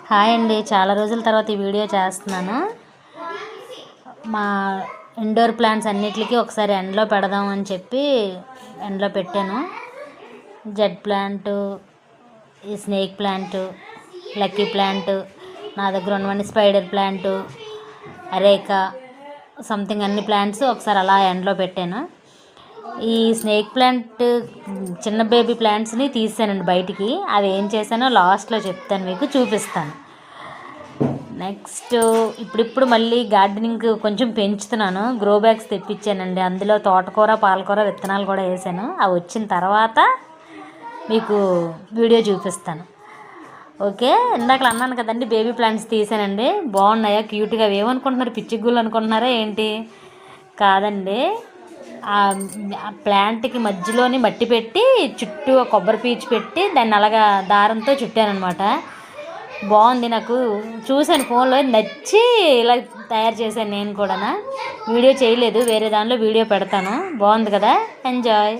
Hi అండి, చాలా రోజుల తర్వాత ఈ వీడియో చేస్తున్నాను. మా ఇండోర్ ప్లాంట్స్ అన్నిటికీ ఒకసారి ఎండలో పెడదాం అని చెప్పి ఎండలో పెట్టాను. జెడ్ ప్లాంట్, ఈ స్నేక్ ప్లాంట్, లక్కీ ప్లాంట్, నా దగ్గర ఉన్నవన్నీ స్పైడర్ ప్లాంట్, అరేకా సంథింగ్ అన్ని ప్లాంట్స్ ఒకసారి అలా ఎండలో పెట్టాను. ఈ స్నేక్ ప్లాంట్ చిన్న బేబీ ప్లాంట్స్ని తీసానండి బయటికి. అవి ఏం చేశానో లాస్ట్లో చెప్తాను, మీకు చూపిస్తాను. నెక్స్ట్ ఇప్పుడు మళ్ళీ గార్డెనింగ్ కొంచెం పెంచుతున్నాను. గ్రో బ్యాగ్స్ తెప్పించానండి, అందులో తోటకూర, పాలకూర విత్తనాలు కూడా వేసాను. అవి వచ్చిన తర్వాత మీకు వీడియో చూపిస్తాను. ఓకే, ఇందాక అన్నాను కదండి బేబీ ప్లాంట్స్ తీసానండి. బాగున్నాయా, క్యూట్గా? ఏమనుకుంటున్నారు, పిచ్చిగుళ్ళు అనుకుంటున్నారా ఏంటి? కాదండి, ఆ ప్లాంట్కి మధ్యలోని మట్టి పెట్టి చుట్టూ కొబ్బరి పీచు పెట్టి దాన్ని అలాగా దారంతో చుట్టానమాట. బాగుంది, నాకు చూశాను ఫోన్లో, నచ్చి ఇలా తయారు చేశాను. నేను కూడా వీడియో చేయలేదు, వేరే దానిలో వీడియో పెడతాను. బాగుంది కదా, ఎంజాయ్.